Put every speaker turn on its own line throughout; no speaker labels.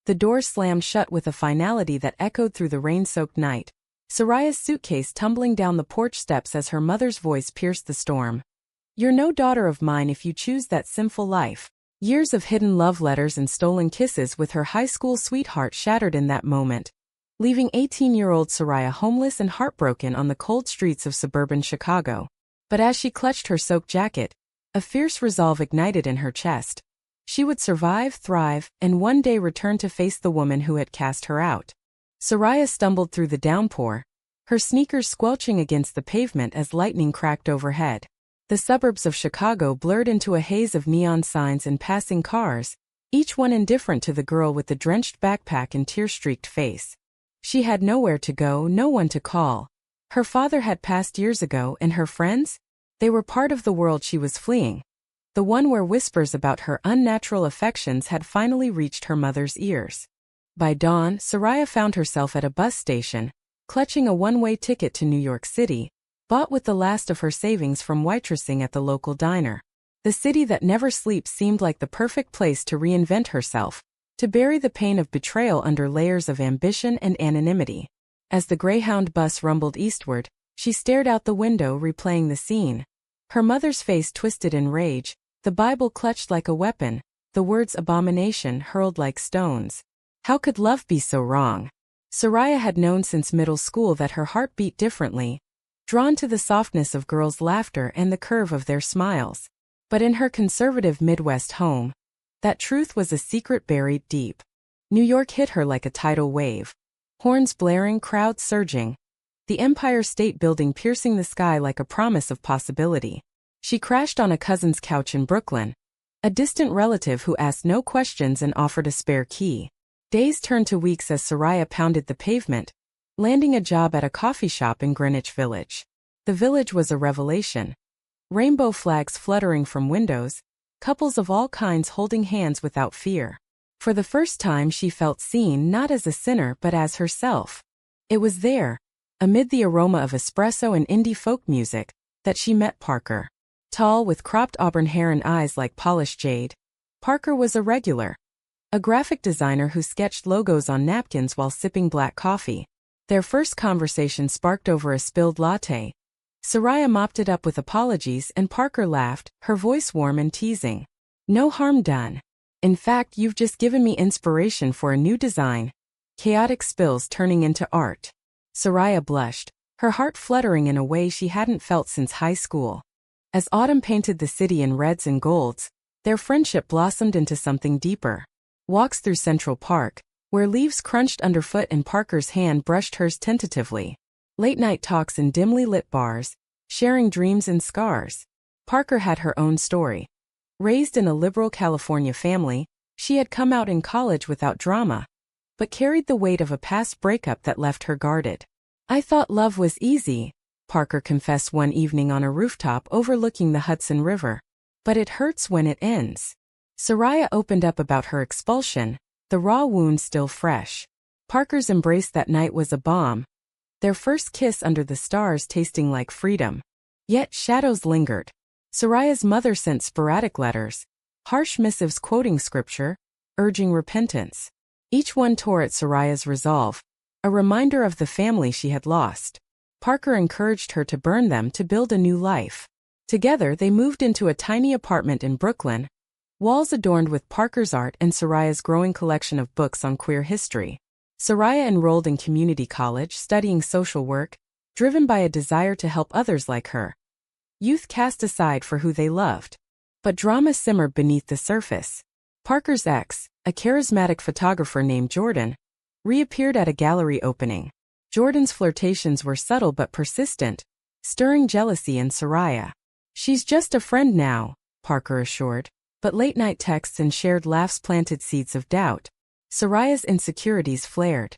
The door slammed shut with a finality that echoed through the rain-soaked night. Soraya's suitcase tumbling down the porch steps as her mother's voice pierced the storm. "You're no daughter of mine if you choose that sinful life." Years of hidden love letters and stolen kisses with her high school sweetheart shattered in that moment, leaving 18-year-old Soraya homeless and heartbroken on the cold streets of suburban Chicago. But as she clutched her soaked jacket, a fierce resolve ignited in her chest. She would survive, thrive, and one day return to face the woman who had cast her out. Soraya stumbled through the downpour, her sneakers squelching against the pavement as lightning cracked overhead. The suburbs of Chicago blurred into a haze of neon signs and passing cars, each one indifferent to the girl with the drenched backpack and tear-streaked face. She had nowhere to go, no one to call. Her father had passed years ago, and her friends? They were part of the world she was fleeing. The one where whispers about her unnatural affections had finally reached her mother's ears. By dawn, Soraya found herself at a bus station, clutching a one-way ticket to New York City, bought with the last of her savings from waitressing at the local diner. The city that never sleeps seemed like the perfect place to reinvent herself, to bury the pain of betrayal under layers of ambition and anonymity. As the Greyhound bus rumbled eastward, she stared out the window, replaying the scene. Her mother's face twisted in rage, the Bible clutched like a weapon, the words abomination hurled like stones. How could love be so wrong? Soraya had known since middle school that her heart beat differently, drawn to the softness of girls' laughter and the curve of their smiles. But in her conservative Midwest home, that truth was a secret buried deep. New York hit her like a tidal wave. Horns blaring, crowds surging. The Empire State Building piercing the sky like a promise of possibility. She crashed on a cousin's couch in Brooklyn, a distant relative who asked no questions and offered a spare key. Days turned to weeks as Soraya pounded the pavement, landing a job at a coffee shop in Greenwich Village. The village was a revelation. Rainbow flags fluttering from windows, couples of all kinds holding hands without fear. For the first time she felt seen not as a sinner but as herself. It was there, amid the aroma of espresso and indie folk music, that she met Parker. Tall with cropped auburn hair and eyes like polished jade, Parker was a regular. A graphic designer who sketched logos on napkins while sipping black coffee. Their first conversation sparked over a spilled latte. Soraya mopped it up with apologies and Parker laughed, her voice warm and teasing. "No harm done. In fact, you've just given me inspiration for a new design." Chaotic spills turning into art. Soraya blushed, her heart fluttering in a way she hadn't felt since high school. As autumn painted the city in reds and golds, their friendship blossomed into something deeper. Walks through Central Park, where leaves crunched underfoot and Parker's hand brushed hers tentatively. Late-night talks in dimly lit bars, sharing dreams and scars. Parker had her own story. Raised in a liberal California family, she had come out in college without drama, but carried the weight of a past breakup that left her guarded. "I thought love was easy," Parker confessed one evening on a rooftop overlooking the Hudson River. "But it hurts when it ends." Soraya opened up about her expulsion, the raw wound still fresh. Parker's embrace that night was a bomb, their first kiss under the stars tasting like freedom. Yet shadows lingered. Soraya's mother sent sporadic letters, harsh missives quoting scripture, urging repentance. Each one tore at Soraya's resolve, a reminder of the family she had lost. Parker encouraged her to burn them to build a new life. Together they moved into a tiny apartment in Brooklyn, walls adorned with Parker's art and Soraya's growing collection of books on queer history. Soraya enrolled in community college, studying social work, driven by a desire to help others like her. Youth cast aside for who they loved. But drama simmered beneath the surface. Parker's ex, a charismatic photographer named Jordan, reappeared at a gallery opening. Jordan's flirtations were subtle but persistent, stirring jealousy in Soraya. "She's just a friend now," Parker assured, but late-night texts and shared laughs planted seeds of doubt. Soraya's insecurities flared.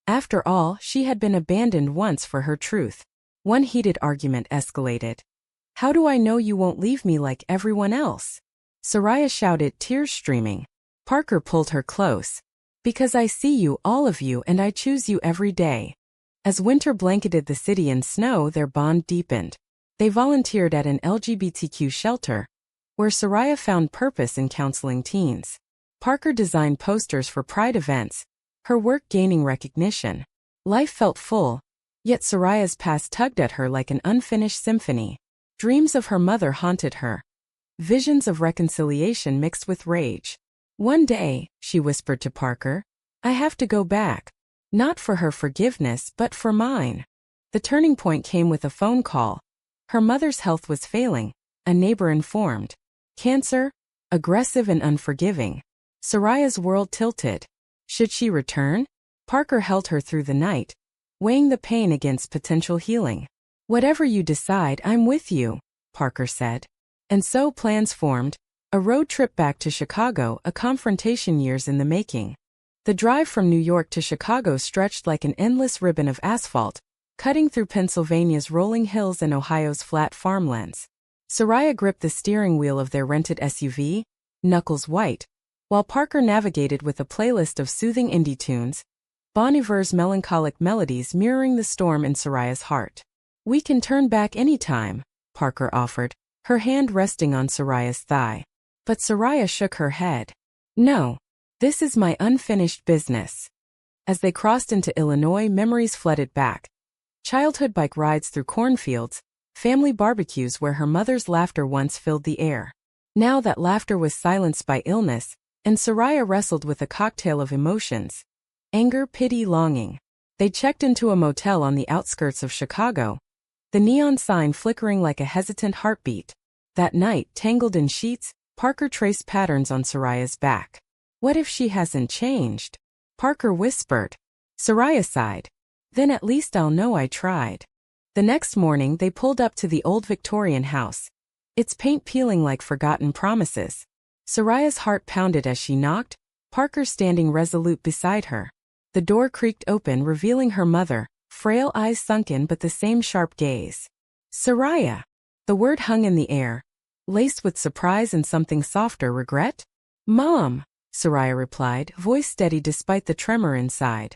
After all, she had been abandoned once for her truth. One heated argument escalated. "How do I know you won't leave me like everyone else?" Soraya shouted, tears streaming. Parker pulled her close. "Because I see you, all of you, and I choose you every day." As winter blanketed the city in snow, their bond deepened. They volunteered at an LGBTQ shelter, where Soraya found purpose in counseling teens. Parker designed posters for Pride events, her work gaining recognition. Life felt full, yet Soraya's past tugged at her like an unfinished symphony. Dreams of her mother haunted her. Visions of reconciliation mixed with rage. One day, she whispered to Parker, "I have to go back. Not for her forgiveness, but for mine." The turning point came with a phone call. Her mother's health was failing, a neighbor informed. Cancer? Aggressive and unforgiving. Soraya's world tilted. Should she return? Parker held her through the night, weighing the pain against potential healing. "Whatever you decide, I'm with you," Parker said. And so plans formed. A road trip back to Chicago, a confrontation years in the making. The drive from New York to Chicago stretched like an endless ribbon of asphalt, cutting through Pennsylvania's rolling hills and Ohio's flat farmlands. Soraya gripped the steering wheel of their rented SUV, knuckles white, while Parker navigated with a playlist of soothing indie tunes, Bon Iver's melancholic melodies mirroring the storm in Soraya's heart. "We can turn back any time," Parker offered, her hand resting on Soraya's thigh. But Soraya shook her head. "No. This is my unfinished business." As they crossed into Illinois, memories flooded back. Childhood bike rides through cornfields, family barbecues where her mother's laughter once filled the air. Now that laughter was silenced by illness, and Soraya wrestled with a cocktail of emotions. Anger, pity, longing. They checked into a motel on the outskirts of Chicago, the neon sign flickering like a hesitant heartbeat. That night, tangled in sheets, Parker traced patterns on Soraya's back. "What if she hasn't changed?" Parker whispered. Soraya sighed. "Then at least I'll know I tried." The next morning they pulled up to the old Victorian house, its paint peeling like forgotten promises. Soraya's heart pounded as she knocked, Parker standing resolute beside her. The door creaked open, revealing her mother, frail eyes sunken but the same sharp gaze. "Soraya!" The word hung in the air, laced with surprise and something softer, regret. "Mom!" Soraya replied, voice steady despite the tremor inside.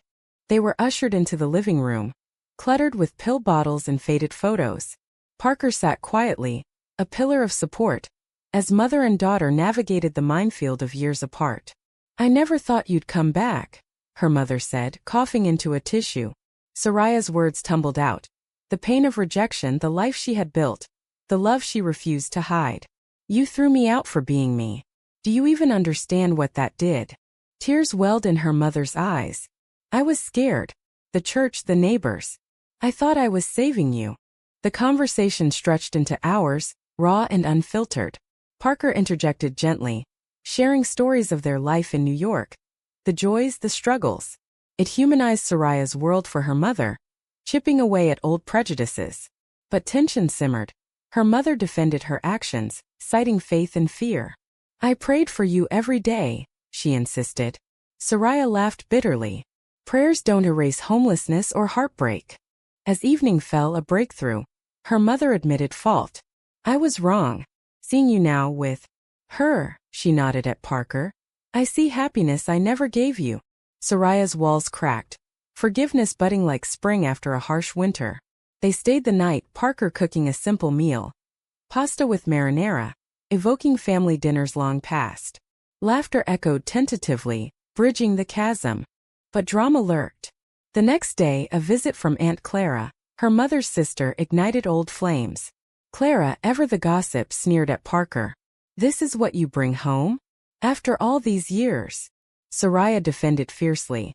They were ushered into the living room, cluttered with pill bottles and faded photos. Parker sat quietly, a pillar of support, as mother and daughter navigated the minefield of years apart. "I never thought you'd come back," her mother said, coughing into a tissue. Soraya's words tumbled out. The pain of rejection, the life she had built, the love she refused to hide. "You threw me out for being me. Do you even understand what that did?" Tears welled in her mother's eyes. "I was scared. The church, the neighbors. I thought I was saving you." The conversation stretched into hours, raw and unfiltered. Parker interjected gently, sharing stories of their life in New York, the joys, the struggles. It humanized Soraya's world for her mother, chipping away at old prejudices. But tension simmered. Her mother defended her actions, citing faith and fear. "I prayed for you every day," she insisted. Soraya laughed bitterly. "Prayers don't erase homelessness or heartbreak." As evening fell, a breakthrough. Her mother admitted fault. "I was wrong. Seeing you now with her," she nodded at Parker. "I see happiness I never gave you." Soraya's walls cracked, forgiveness budding like spring after a harsh winter. They stayed the night, Parker cooking a simple meal, pasta with marinara, evoking family dinners long past. Laughter echoed tentatively, bridging the chasm. But drama lurked. The next day, a visit from Aunt Clara, her mother's sister, ignited old flames. Clara, ever the gossip, sneered at Parker. "This is what you bring home? After all these years?" Soraya defended fiercely.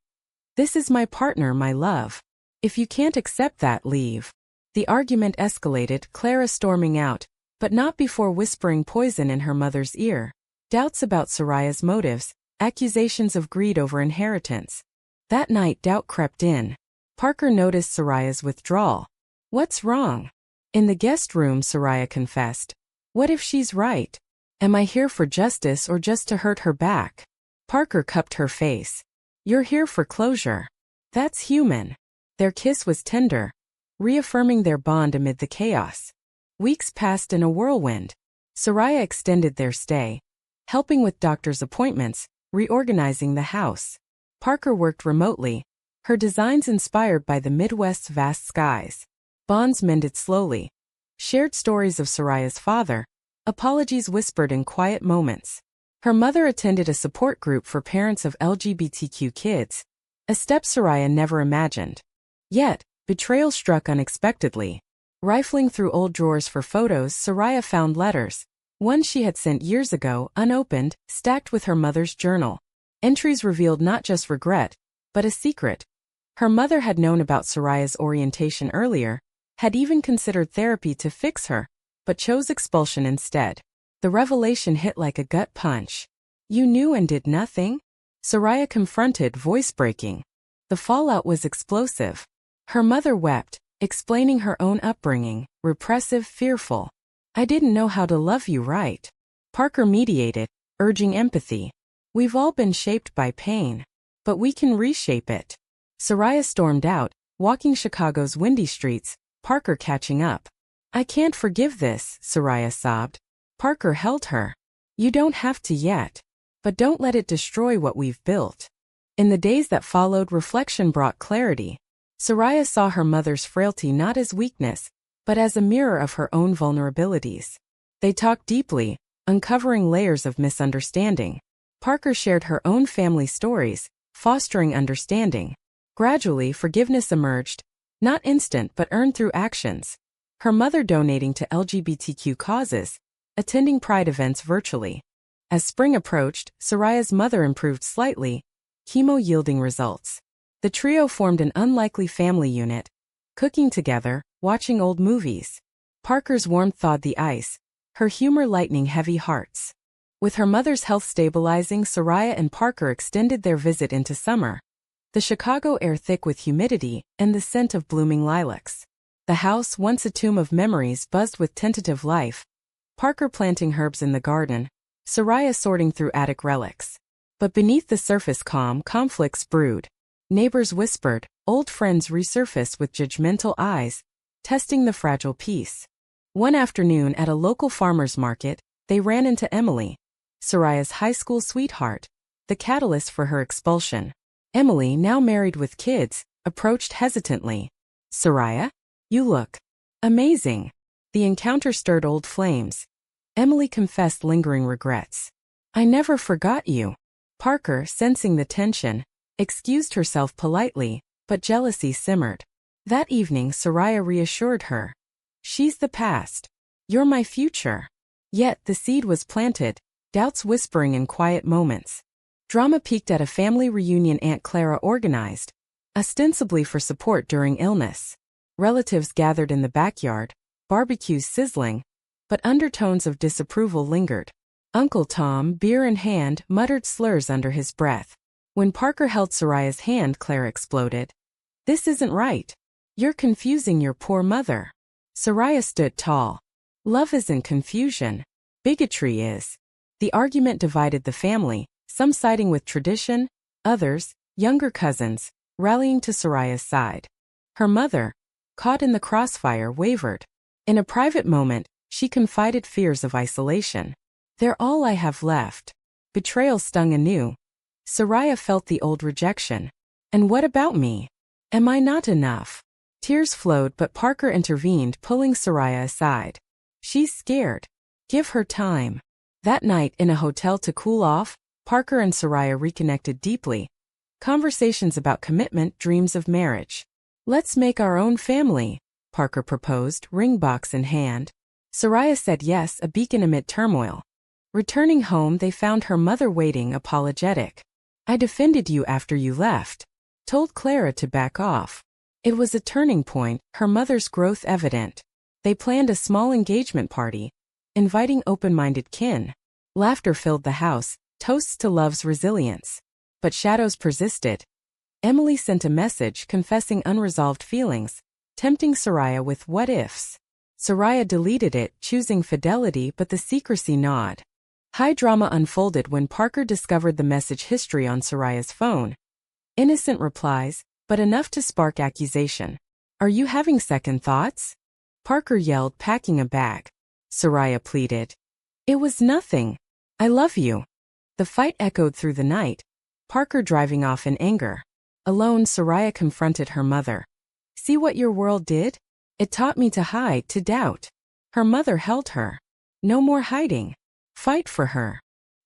"This is my partner, my love. If you can't accept that, leave." The argument escalated, Clara storming out, but not before whispering poison in her mother's ear. Doubts about Soraya's motives, accusations of greed over inheritance. That night doubt crept in. Parker noticed Soraya's withdrawal. "What's wrong?" In the guest room, Soraya confessed. "What if she's right? Am I here for justice or just to hurt her back?" Parker cupped her face. "You're here for closure. That's human." Their kiss was tender, reaffirming their bond amid the chaos. Weeks passed in a whirlwind. Soraya extended their stay, helping with doctor's appointments, reorganizing the house. Parker worked remotely, her designs inspired by the Midwest's vast skies. Bonds mended slowly. Shared stories of Soraya's father, apologies whispered in quiet moments. Her mother attended a support group for parents of LGBTQ kids, a step Soraya never imagined. Yet, betrayal struck unexpectedly. Rifling through old drawers for photos, Soraya found letters, one she had sent years ago, unopened, stacked with her mother's journal. Entries revealed not just regret, but a secret. Her mother had known about Soraya's orientation earlier, had even considered therapy to fix her, but chose expulsion instead. The revelation hit like a gut punch. "You knew and did nothing?" Soraya confronted, voice breaking. The fallout was explosive. Her mother wept, explaining her own upbringing, repressive, fearful. "I didn't know how to love you right." Parker mediated, urging empathy. "We've all been shaped by pain, but we can reshape it." Soraya stormed out, walking Chicago's windy streets, Parker catching up. "I can't forgive this," Soraya sobbed. Parker held her. "You don't have to yet. But don't let it destroy what we've built." In the days that followed, reflection brought clarity. Soraya saw her mother's frailty not as weakness, but as a mirror of her own vulnerabilities. They talked deeply, uncovering layers of misunderstanding. Parker shared her own family stories, fostering understanding. Gradually, forgiveness emerged, not instant but earned through actions. Her mother donating to LGBTQ causes, attending pride events virtually. As spring approached, Soraya's mother improved slightly, chemo yielding results. The trio formed an unlikely family unit, cooking together, watching old movies. Parker's warmth thawed the ice, her humor lightening heavy hearts. With her mother's health stabilizing, Soraya and Parker extended their visit into summer. The Chicago air thick with humidity and the scent of blooming lilacs. The house, once a tomb of memories, buzzed with tentative life. Parker planting herbs in the garden, Soraya sorting through attic relics. But beneath the surface conflicts brewed. Neighbors whispered, old friends resurfaced with judgmental eyes, testing the fragile peace. One afternoon at a local farmer's market, they ran into Emily, Soraya's high school sweetheart, the catalyst for her expulsion. Emily, now married with kids, approached hesitantly. "Soraya? You look amazing." The encounter stirred old flames. Emily confessed lingering regrets. "I never forgot you." Parker, sensing the tension, excused herself politely, but jealousy simmered. That evening, Soraya reassured her. "She's the past. You're my future." Yet the seed was planted, doubts whispering in quiet moments. Drama peaked at a family reunion Aunt Clara organized, ostensibly for support during illness. Relatives gathered in the backyard, barbecues sizzling, but undertones of disapproval lingered. Uncle Tom, beer in hand, muttered slurs under his breath. When Parker held Soraya's hand, Clara exploded. "This isn't right. You're confusing your poor mother." Soraya stood tall. "Love isn't confusion. Bigotry is." The argument divided the family, some siding with tradition, others, younger cousins, rallying to Soraya's side. Her mother, caught in the crossfire, wavered. In a private moment, she confided fears of isolation. "They're all I have left." Betrayal stung anew. Soraya felt the old rejection. "And what about me? Am I not enough?" Tears flowed, but Parker intervened, pulling Soraya aside. "She's scared. Give her time." That night, in a hotel to cool off, Parker and Soraya reconnected deeply. Conversations about commitment, dreams of marriage. "Let's make our own family," Parker proposed, ring box in hand. Soraya said yes, a beacon amid turmoil. Returning home, they found her mother waiting, apologetic. "I defended you after you left. Told Clara to back off." It was a turning point, her mother's growth evident. They planned a small engagement party, inviting open-minded kin. Laughter filled the house, toasts to love's resilience. But shadows persisted. Emily sent a message confessing unresolved feelings, tempting Soraya with what-ifs. Soraya deleted it, choosing fidelity, but the secrecy gnawed. High drama unfolded when Parker discovered the message history on Soraya's phone. Innocent replies, but enough to spark accusation. "Are you having second thoughts?" Parker yelled, packing a bag. Soraya pleaded. "It was nothing. I love you." The fight echoed through the night, Parker driving off in anger. Alone, Soraya confronted her mother. "See what your world did? It taught me to hide, to doubt." Her mother held her. "No more hiding. Fight for her."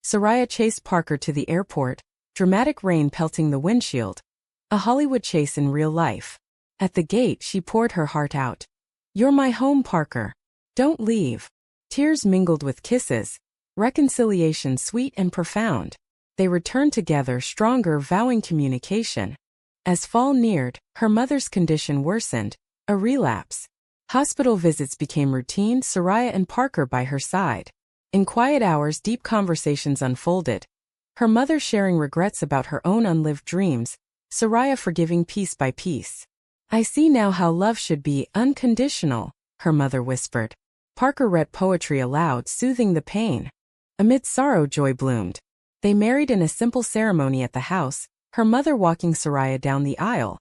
Soraya chased Parker to the airport, dramatic rain pelting the windshield. A Hollywood chase in real life. At the gate, she poured her heart out. "You're my home, Parker. Don't leave." Tears mingled with kisses. Reconciliation sweet and profound. They returned together stronger, vowing communication. As fall neared, her mother's condition worsened. A relapse. Hospital visits became routine, Soraya and Parker by her side. In quiet hours, deep conversations unfolded. Her mother sharing regrets about her own unlived dreams, Soraya forgiving piece by piece. "I see now how love should be, unconditional," her mother whispered. Parker read poetry aloud, soothing the pain. Amid sorrow, joy bloomed. They married in a simple ceremony at the house, her mother walking Soraya down the aisle.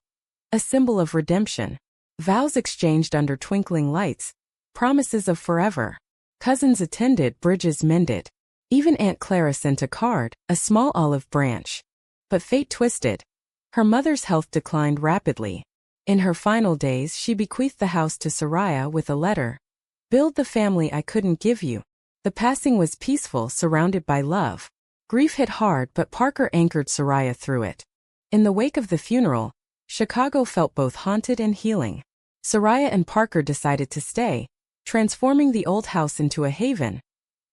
A symbol of redemption. Vows exchanged under twinkling lights. Promises of forever. Cousins attended, bridges mended. Even Aunt Clara sent a card, a small olive branch. But fate twisted. Her mother's health declined rapidly. In her final days, she bequeathed the house to Soraya with a letter. "Build the family I couldn't give you." The passing was peaceful, surrounded by love. Grief hit hard, but Parker anchored Soraya through it. In the wake of the funeral, Chicago felt both haunted and healing. Soraya and Parker decided to stay, transforming the old house into a haven.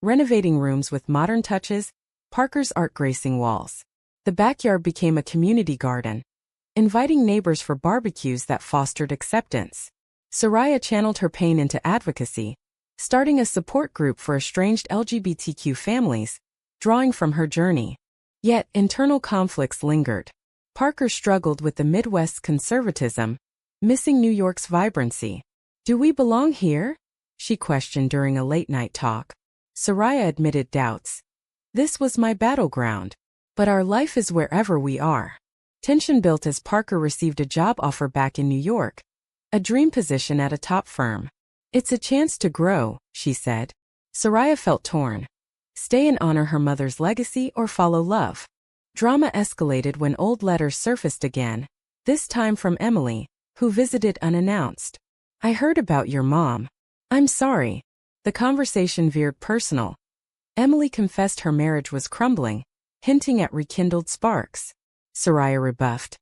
Renovating rooms with modern touches, Parker's art gracing walls. The backyard became a community garden, inviting neighbors for barbecues that fostered acceptance. Soraya channeled her pain into advocacy, starting a support group for estranged LGBTQ families, drawing from her journey. Yet, internal conflicts lingered. Parker struggled with the Midwest's conservatism, missing New York's vibrancy. "Do we belong here?" she questioned during a late-night talk. Soraya admitted doubts. "This was my battleground. But our life is wherever we are." Tension built as Parker received a job offer back in New York, a dream position at a top firm. "It's a chance to grow," she said. Soraya felt torn. Stay and honor her mother's legacy or follow love? Drama escalated when old letters surfaced again, this time from Emily, who visited unannounced. "I heard about your mom. I'm sorry." The conversation veered personal. Emily confessed her marriage was crumbling, hinting at rekindled sparks. Soraya rebuffed.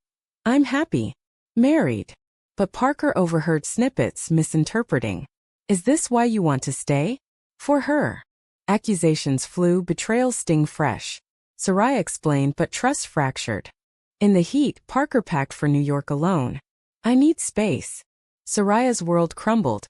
"I'm happy. Married." But Parker overheard snippets, misinterpreting. "Is this why you want to stay?" "For her." Accusations flew, betrayals sting fresh. Soraya explained, but trust fractured. In the heat, Parker packed for New York alone. "I need space." Soraya's world crumbled.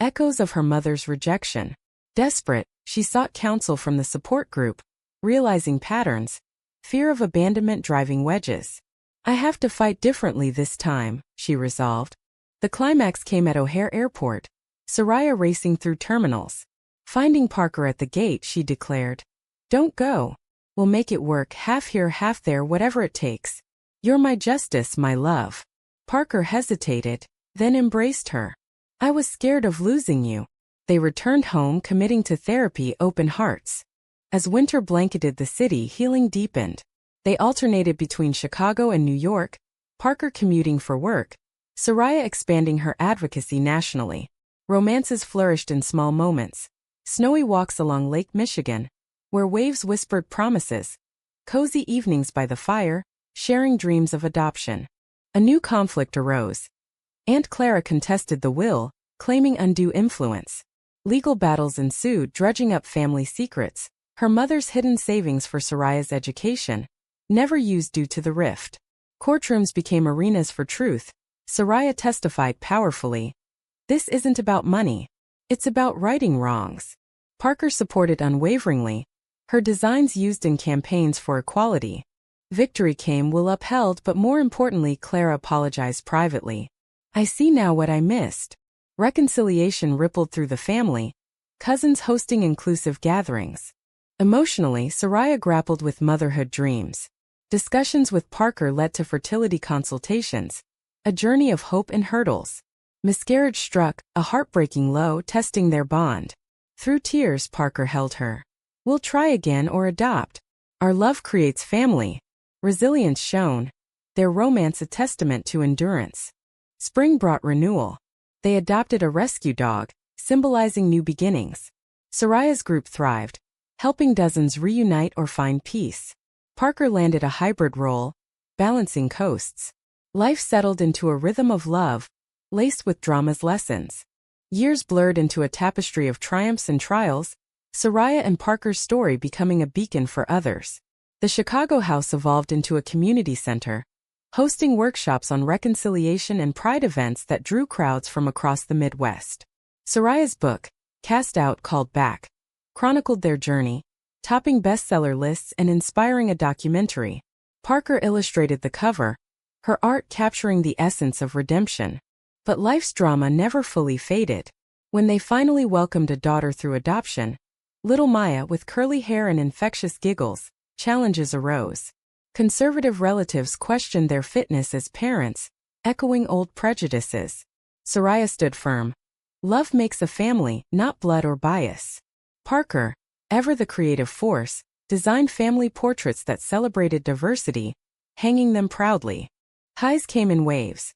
Echoes of her mother's rejection. Desperate, she sought counsel from the support group, realizing patterns. Fear of abandonment driving wedges. "I have to fight differently this time," she resolved. The climax came at O'Hare Airport, Soraya racing through terminals. Finding Parker at the gate, she declared, "Don't go. We'll make it work, half here, half there, whatever it takes. You're my justice, my love." Parker hesitated, then embraced her. "I was scared of losing you." They returned home, committing to therapy, open hearts. As winter blanketed the city, healing deepened. They alternated between Chicago and New York, Parker commuting for work, Soraya expanding her advocacy nationally. Romances flourished in small moments. Snowy walks along Lake Michigan, where waves whispered promises. Cozy evenings by the fire, sharing dreams of adoption. A new conflict arose. Aunt Clara contested the will, claiming undue influence. Legal battles ensued, dredging up family secrets. Her mother's hidden savings for Soraya's education, never used due to the rift. Courtrooms became arenas for truth. Soraya testified powerfully. "This isn't about money. It's about righting wrongs." Parker supported unwaveringly, her designs used in campaigns for equality. Victory came, will upheld, but more importantly, Clara apologized privately. "I see now what I missed." Reconciliation rippled through the family, cousins hosting inclusive gatherings. Emotionally, Soraya grappled with motherhood dreams. Discussions with Parker led to fertility consultations, a journey of hope and hurdles. Miscarriage struck, a heartbreaking low, testing their bond. Through tears, Parker held her. "We'll try again or adopt. Our love creates family." Resilience shone, their romance a testament to endurance. Spring brought renewal. They adopted a rescue dog, symbolizing new beginnings. Soraya's group thrived, helping dozens reunite or find peace. Parker landed a hybrid role, balancing coasts. Life settled into a rhythm of love, laced with drama's lessons. Years blurred into a tapestry of triumphs and trials, Soraya and Parker's story becoming a beacon for others. The Chicago house evolved into a community center, hosting workshops on reconciliation and pride events that drew crowds from across the Midwest. Soraya's book, Cast Out Called Back, chronicled their journey, topping bestseller lists and inspiring a documentary. Parker illustrated the cover, her art capturing the essence of redemption. But life's drama never fully faded. When they finally welcomed a daughter through adoption, little Maya with curly hair and infectious giggles, challenges arose. Conservative relatives questioned their fitness as parents, echoing old prejudices. Soraya stood firm. Love makes a family, not blood or bias. Parker, ever the creative force, designed family portraits that celebrated diversity, hanging them proudly. Highs came in waves.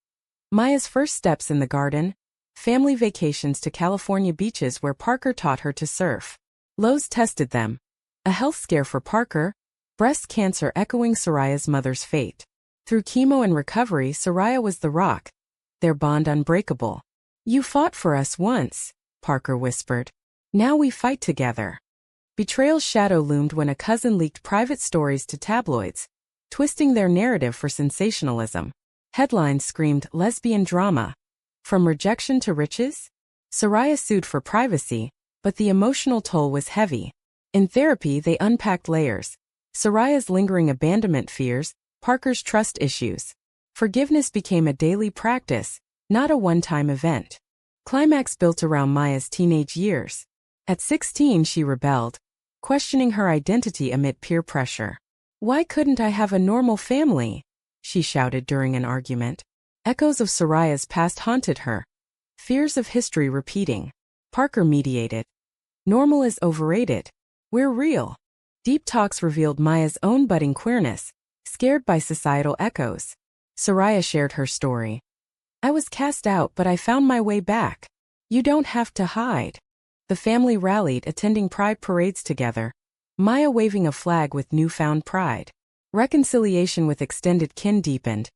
Maya's first steps in the garden, family vacations to California beaches where Parker taught her to surf. Lows tested them. A health scare for Parker, breast cancer echoing Soraya's mother's fate. Through chemo and recovery, Soraya was the rock, their bond unbreakable. "You fought for us once," Parker whispered. "Now we fight together." Betrayal's shadow loomed when a cousin leaked private stories to tabloids, twisting their narrative for sensationalism. Headlines screamed lesbian drama. From rejection to riches? Soraya sued for privacy, but the emotional toll was heavy. In therapy, they unpacked layers. Soraya's lingering abandonment fears, Parker's trust issues. Forgiveness became a daily practice, not a one-time event. Climax built around Maya's teenage years. At 16, she rebelled, questioning her identity amid peer pressure. "Why couldn't I have a normal family?" she shouted during an argument. Echoes of Soraya's past haunted her, fears of history repeating. Parker mediated. "Normal is overrated. We're real." Deep talks revealed Maya's own budding queerness, scared by societal echoes. Soraya shared her story. "I was cast out, but I found my way back. You don't have to hide." The family rallied, attending pride parades together, Maya waving a flag with newfound pride. Reconciliation with extended kin deepened.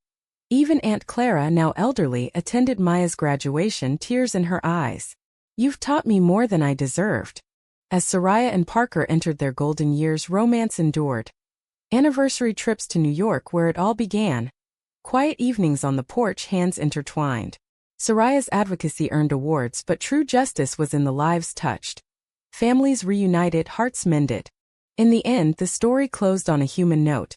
Even Aunt Clara, now elderly, attended Maya's graduation, tears in her eyes. "You've taught me more than I deserved." As Soraya and Parker entered their golden years, romance endured. Anniversary trips to New York where it all began. Quiet evenings on the porch, hands intertwined. Soraya's advocacy earned awards, but true justice was in the lives touched. Families reunited, hearts mended. In the end, the story closed on a human note.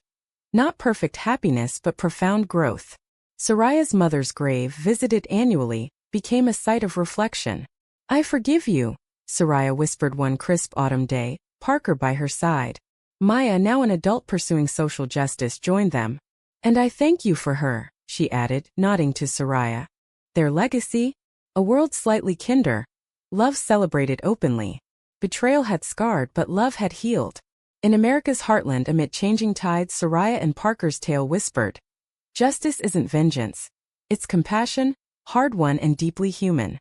Not perfect happiness, but profound growth. Soraya's mother's grave, visited annually, became a site of reflection. "I forgive you," Soraya whispered one crisp autumn day, Parker by her side. Maya, now an adult pursuing social justice, joined them. "And I thank you for her," she added, nodding to Soraya. Their legacy? A world slightly kinder. Love celebrated openly. Betrayal had scarred, but love had healed. In America's heartland, amid changing tides, Soraya and Parker's tale whispered. Justice isn't vengeance. It's compassion, hard-won and deeply human.